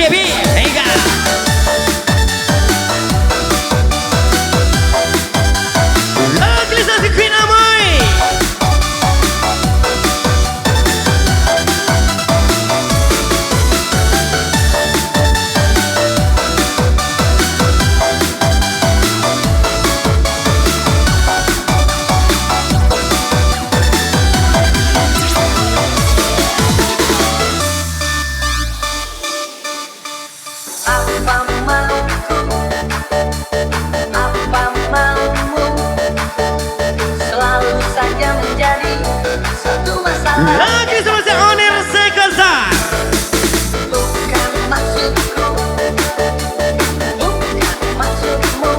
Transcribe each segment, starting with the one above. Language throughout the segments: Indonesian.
JB hingga lokalisasi Queen Amoy. Lagi selesai owner sekonsa. Bukan maksudku, bukan maksudmu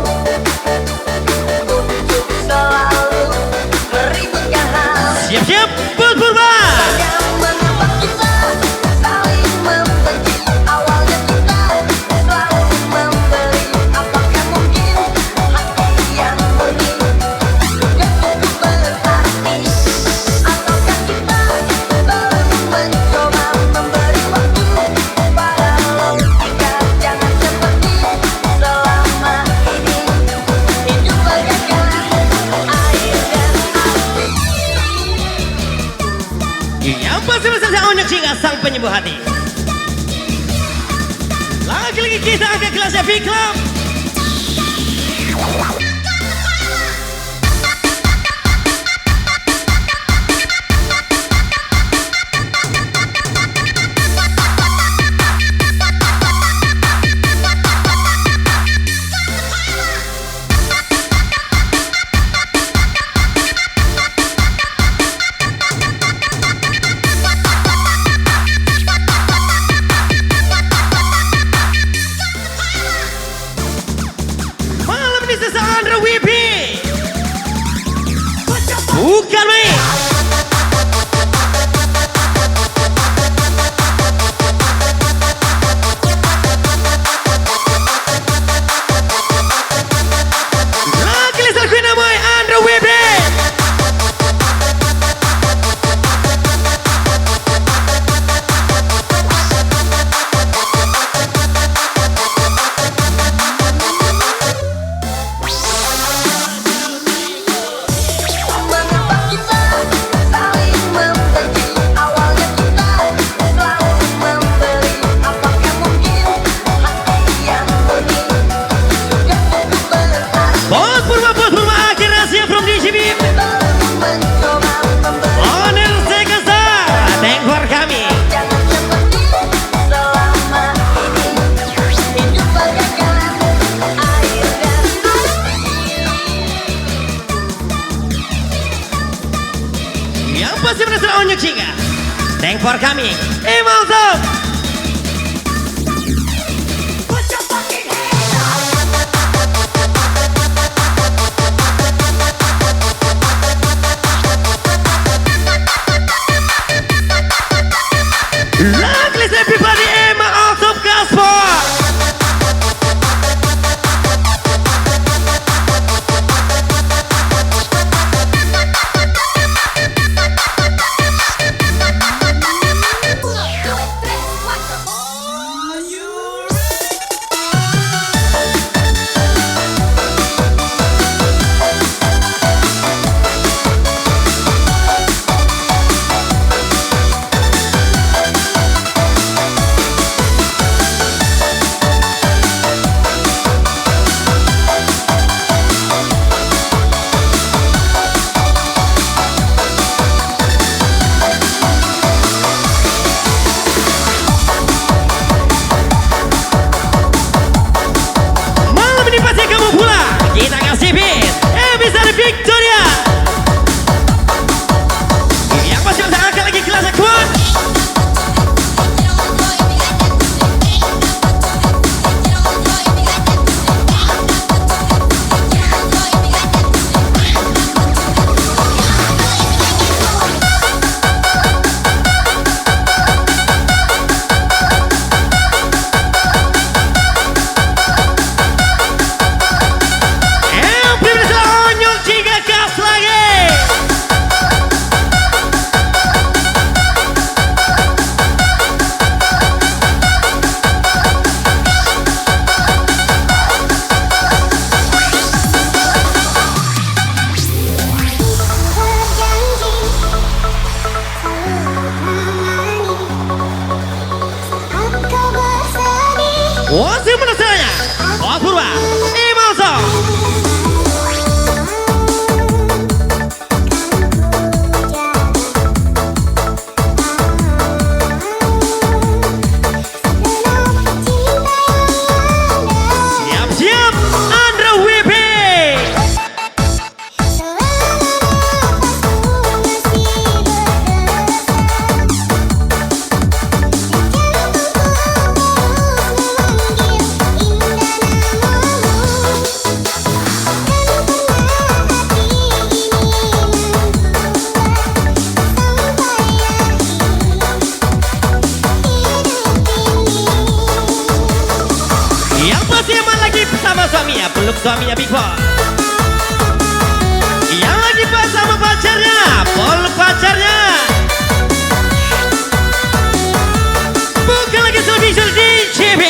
untuk selalu meributkan hal. Siap-siap buat Purba. Yang mengapa kita saling membenci. Awalnya kita selalu memberi. Apakah mungkin hati yang murni juga cukup berarti? Ataukah kita baru mencoba memberi waktu pada logika? Jangan seperti selama ini hidup bagaikan air dan api. Yang pasti selesai owner Cinga sang penyembuh hati. Lagi-lagi kita angkat kelasnya V-Club. Malam ini sesaat WP. Bukan main. Lagi lihat Queen Amoy Andra WP. Mengapa kita saling membenci? Awalnya kita selalu memberi. Apakah mungkin hati yang murni juga cukup berarti? Bos Purba akhirnya siap from DJ Biem. Baru mencoba memberi. Owner sekonsa. Thank for kami. Jangan seperti selama ini hidup bagaikan air dan api. Yang pasti berhasil owner Cinga. Thank for kami. Mantap. Lagi everybody Emma out of Gaspar. peluk suaminya Big Boss. Yang lagi pas sama pacarnya, Pol pacarnya. Bukan lagi visual di CB.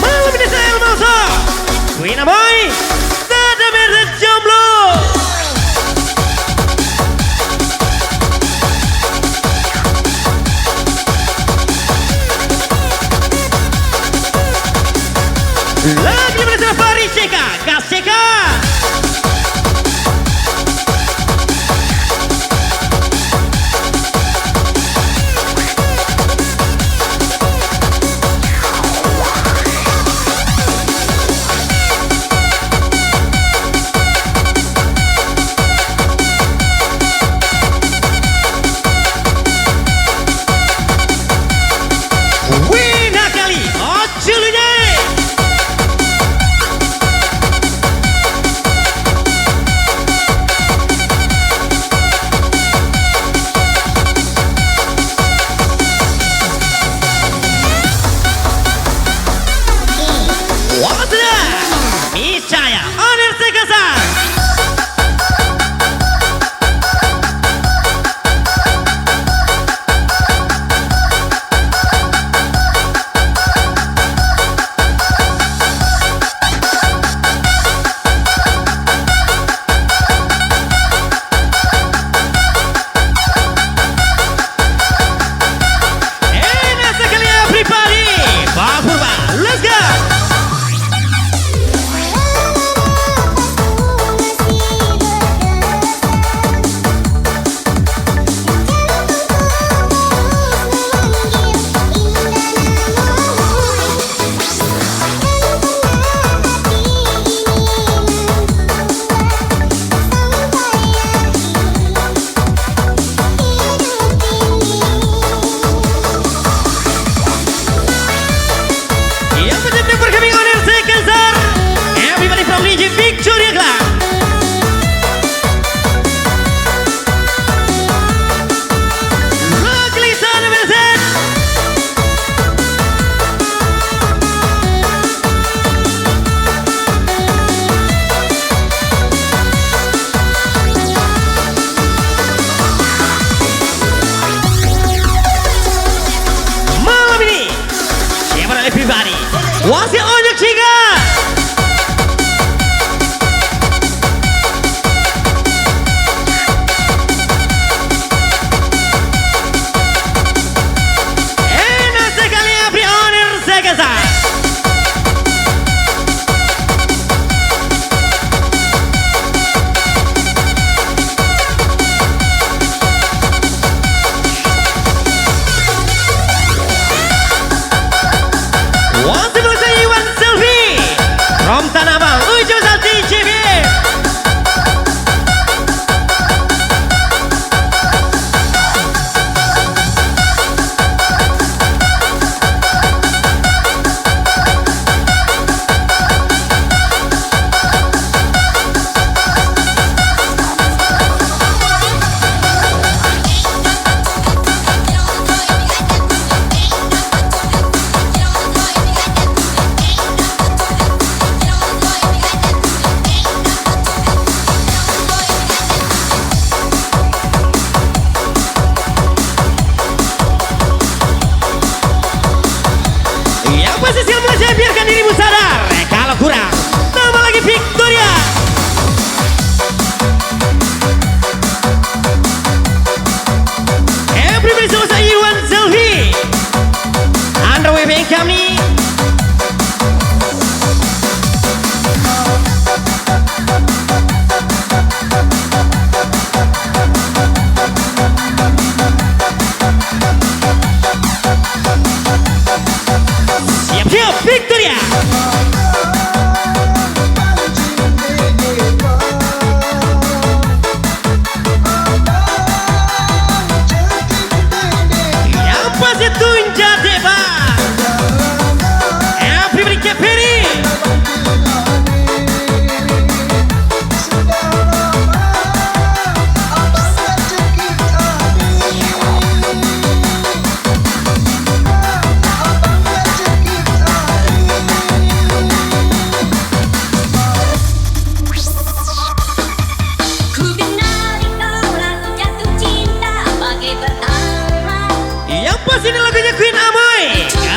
Malam ini saya Elmoso, Queen Boy, Tada Merah Jomblo.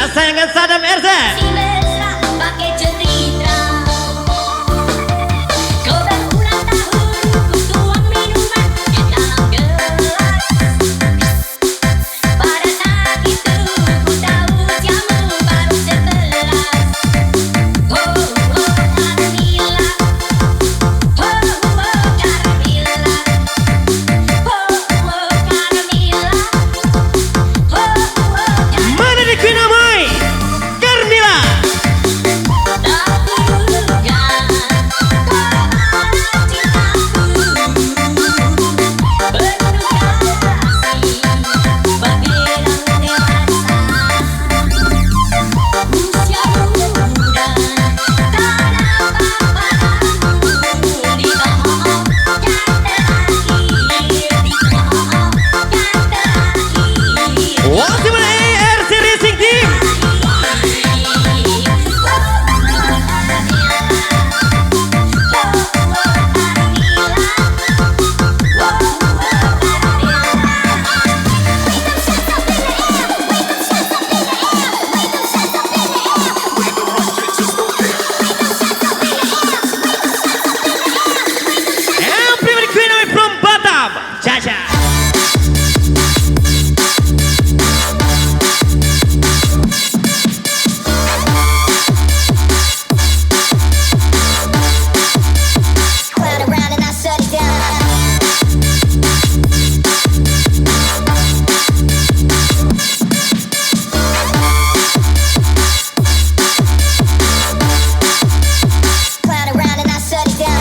kesayangan Sadam RZ. Si mesra pakai cerita. Kau berulang tahun ku tuang minuman di dalam gelas. Pada saat itu ku tahu jamu baru 11. Oh oh Carmilla, oh oh Carmilla, oh oh Carmilla, oh oh. Mana di Queen Amoy? Carmilla. What's the ARC Racing Team? And Private Queen Amoy from Batam. Jaja. Clown around and I shut it down. Clown around and I shut it down.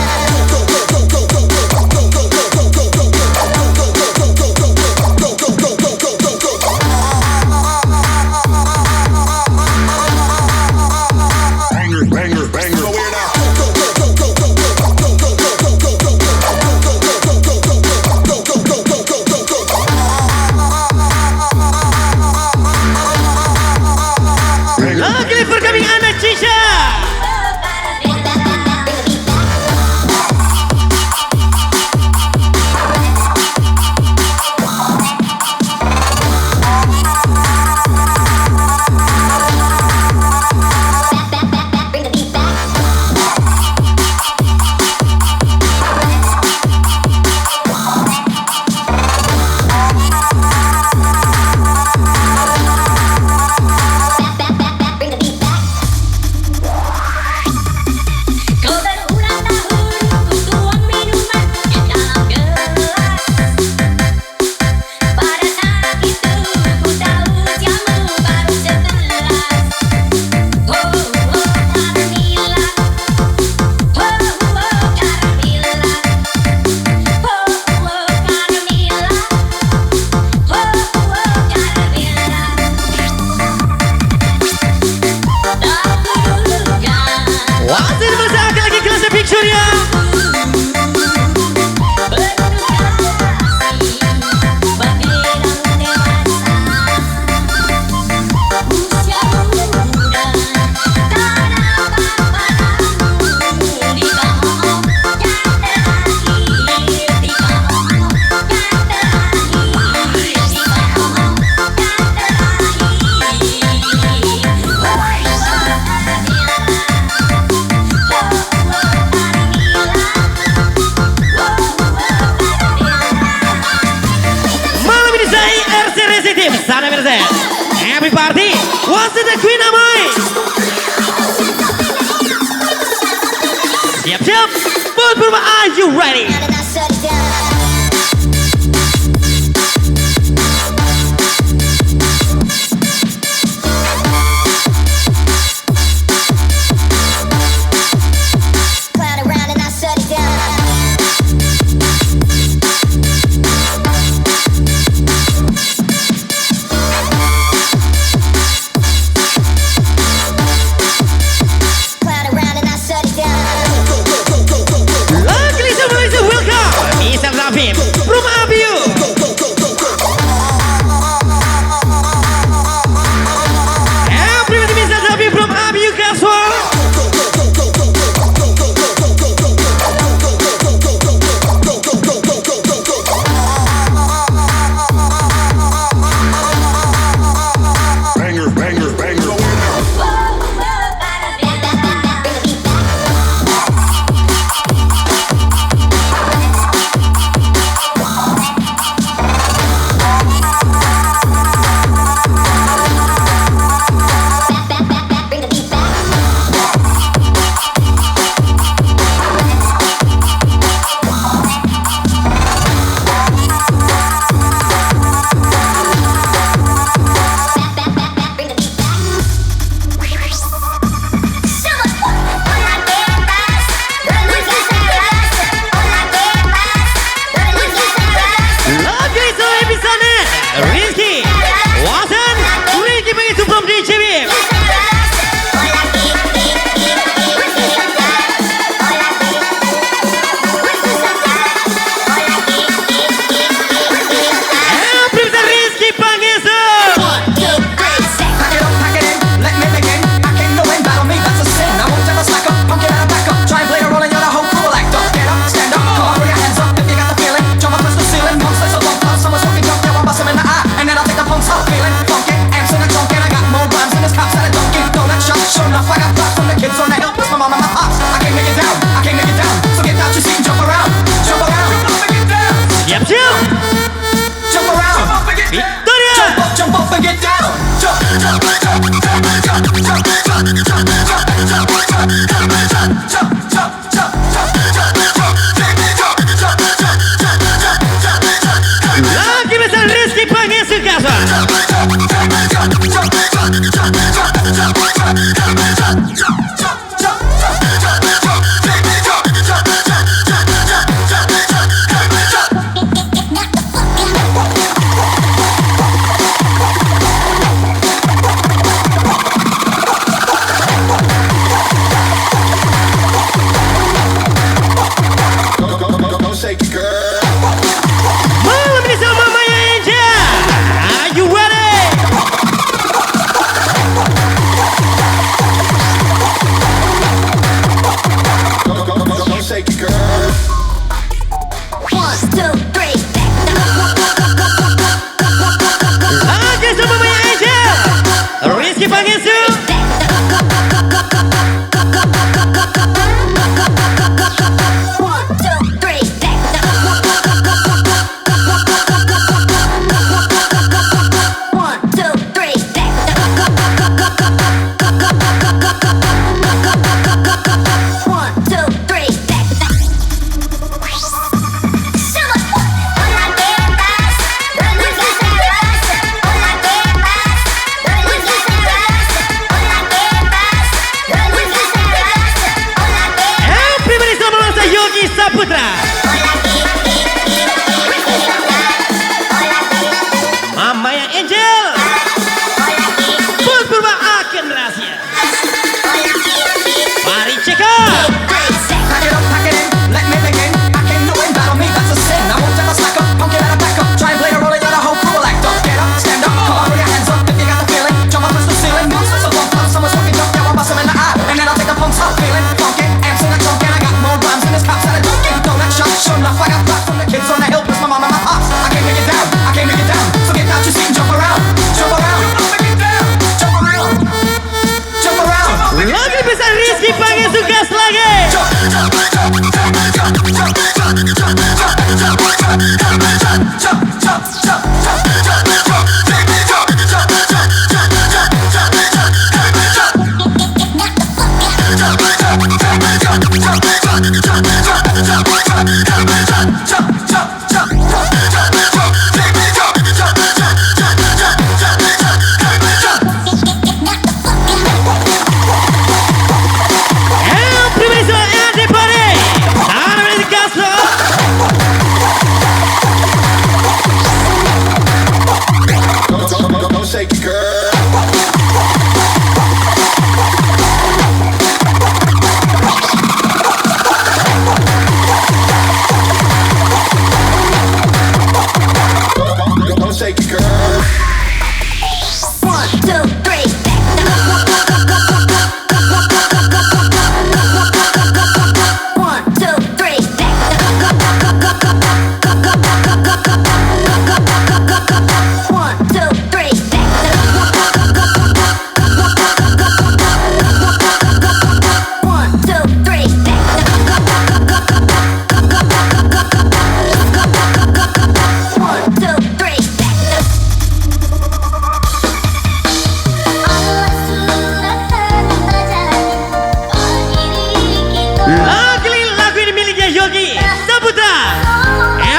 Banger, banger, banger. Go weird out. Lagi for kami anak Cisha. Bring the beat back. Bring the beat back. Kau berulang tahun ku tuang minuman di dalam gelas. Pada saat itu ku tahu jamu baru 11. Oh oh Carmilla, oh oh Carmilla, oh oh Carmilla, oh oh Carmilla. What's it masa akan lagi kelas picture ya? Malam ini saya RC Racing Team Sadam RZ. Happy party. What's it the Queen Amoy? Siap-siap. Buat berubah. Are you ready? And I shut it down. Clown around and I shut it down. shake it, girl. Malam ini sama Maya Angel. Are you ready? Go shake it, girl. 1, 2, 3, Lagi sama Maya Angel. Rizky Pangestu. Saputra, Mama yang Angel, Bos Purba akan rahasia. Mari check out. Pack it up, pack it in, let me begin. I came to win, battle me, that's a sin. I won't ever slack up, punk it out of back up. Try and play the role, you got a whole crew will act up. Get up, stand up, come on, put your hands up if you got the feeling. Jump up, touch the ceiling, monsters of love, someone's fucking jump, yeah, I'll bust them in the eye. And then I'll take the punks up, feeling funky, amps in the trunk, and I got more rhymes than this cops at a Dunkin' Donut shop. Sure enough, I got back from the kids on the hill, plus my mom and my pops. I came to get down, I came to get down. So get out your seat and jump around, jump around. Jump around, jump around. Lagi besar Rizky Pangestu gas lagi. Go shake it, girl. Go shake it, girl. 1, 2, 3. Lagu ini miliknya Yogi Saputra.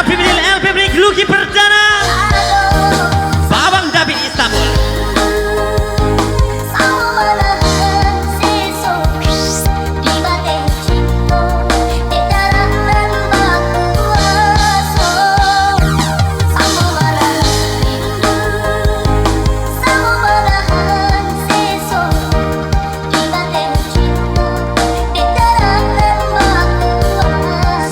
LP Break Lucky Perdana, Babang David Istanbul.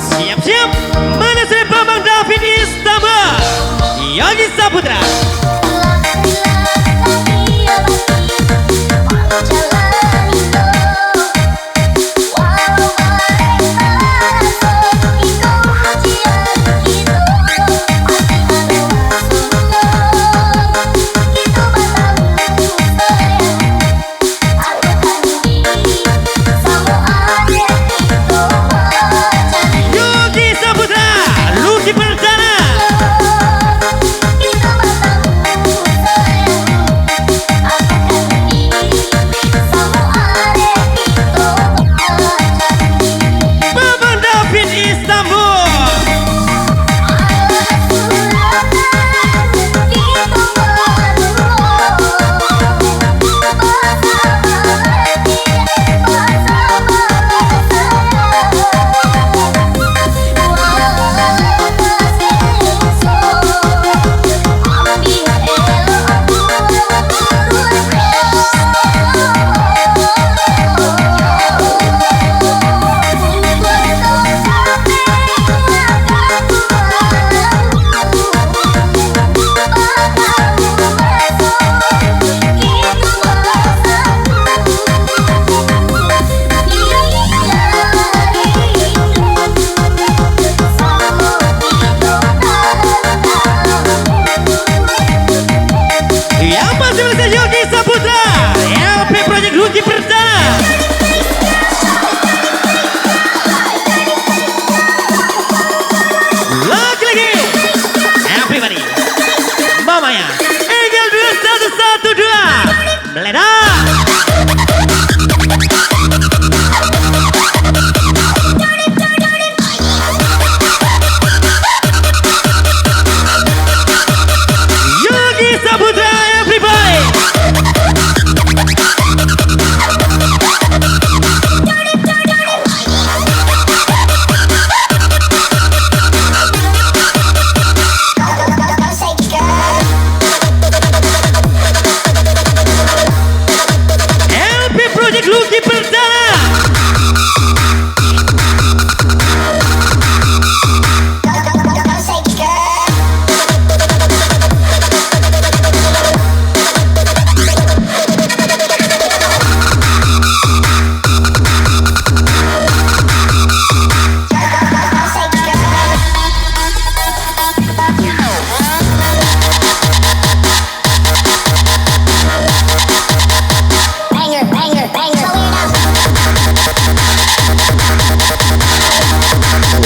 Siap-siap, mana sudah Babang David Istanbul, Yogi Saputra. Yogi Saputra, Lucky Perdana. semuanya. Engel 2112. Meledak. Yogi Saputra, everybody. LP Project Lucky Perdana.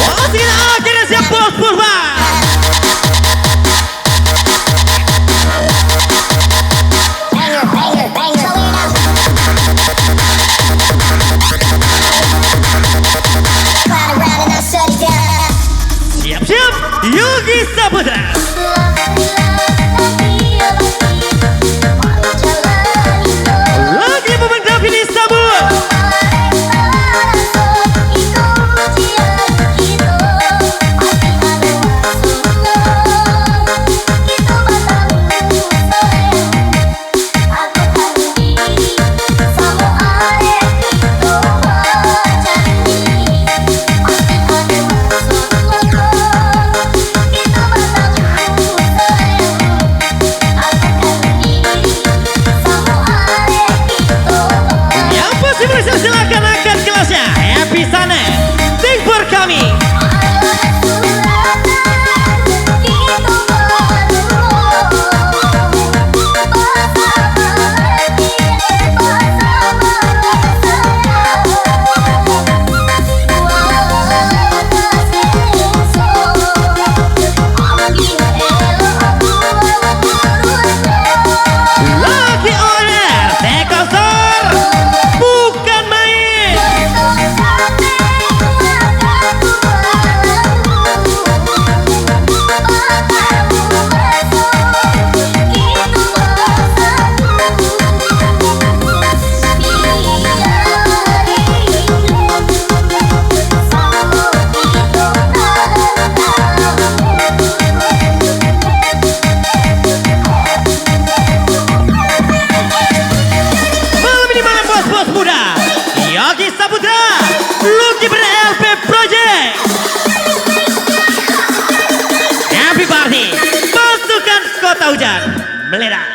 Wasit akhirnya siap bos Purba. Siap-siap Yogi Saputra. Lagi momen Davin Istanbul. Yang pasti bisa silakan angkat kelasnya. Happy sana. Sing for kami. Lucky order. Tekosor. Bukan main. Malam ini malam bos-bos muda. Yogi Saputra. Lucky LP Project. Happy party. Pasukan Kota Hujan. Meledak.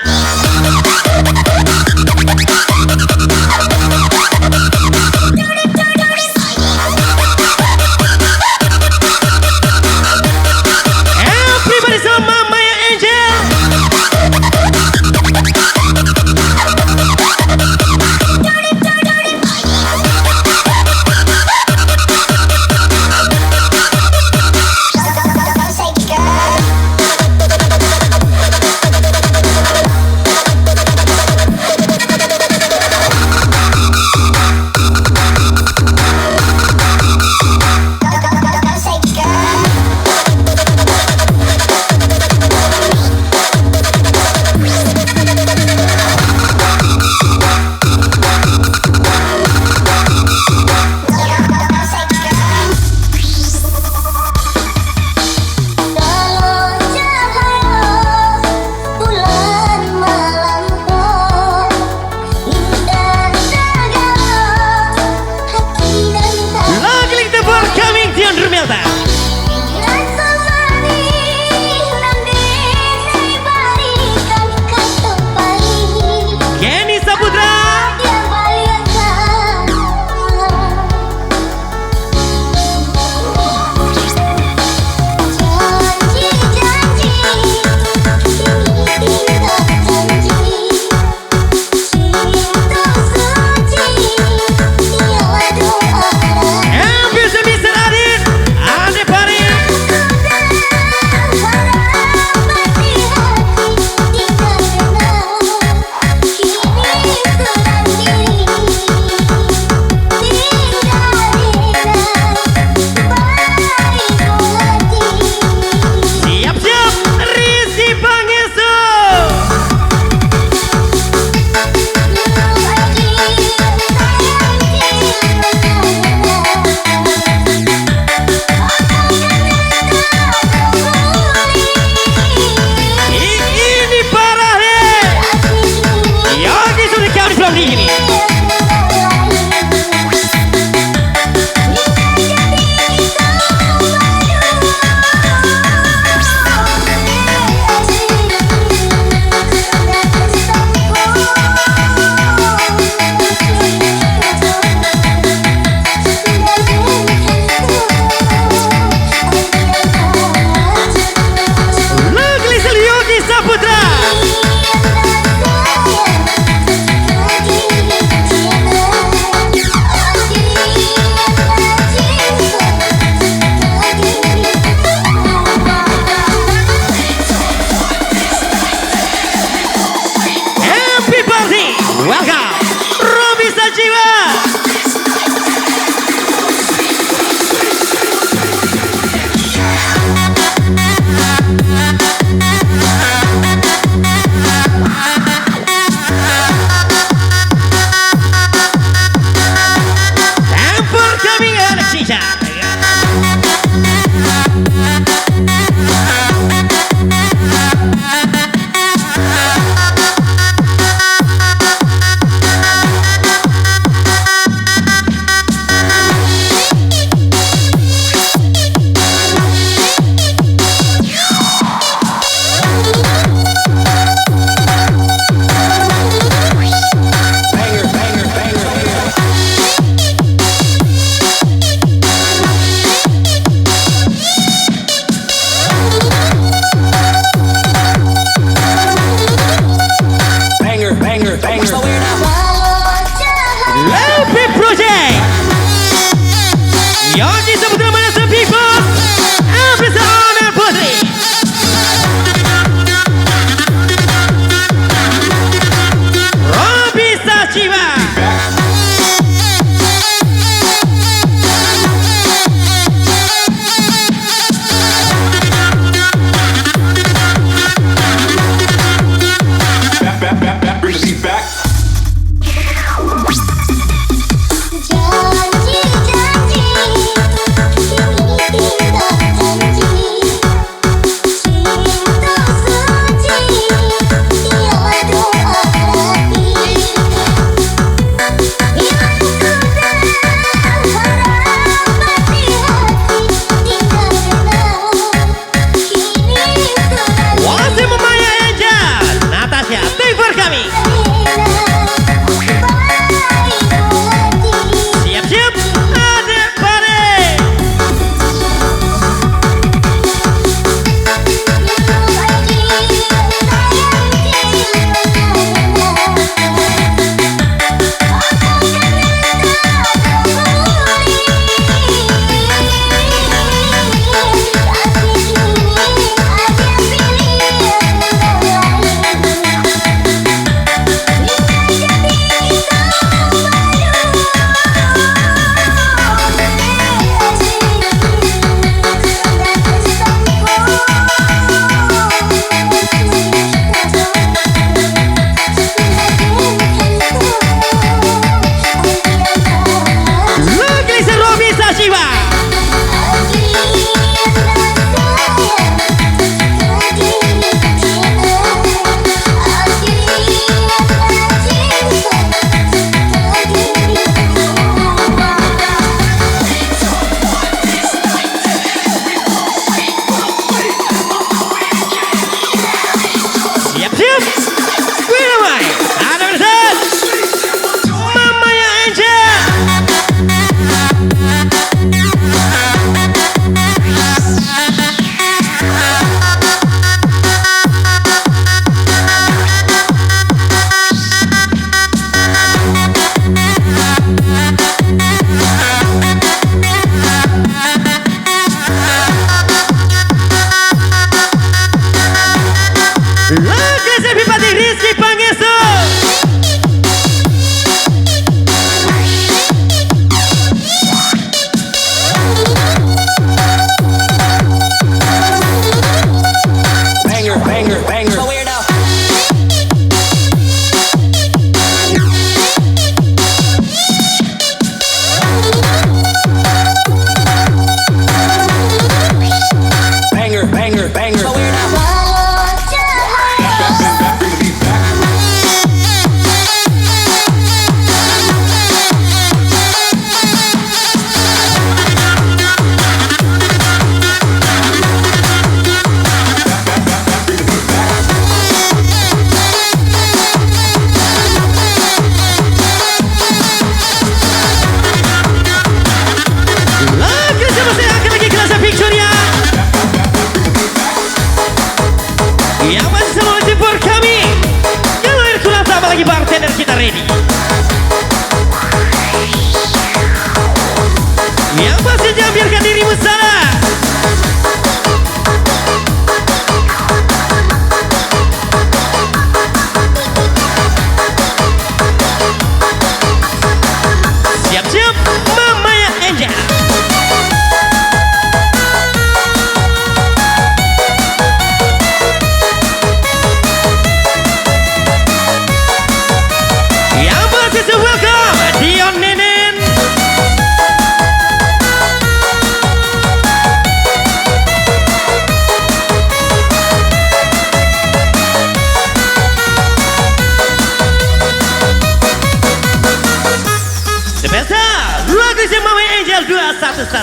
Everybody sama Maya Angel.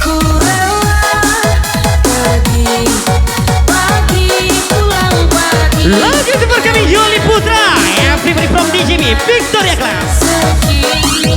Ku rela pergi pagi pulang pagi. Lagi support kami Yoli Putra, everybody from DJB Victoria Class. Sekian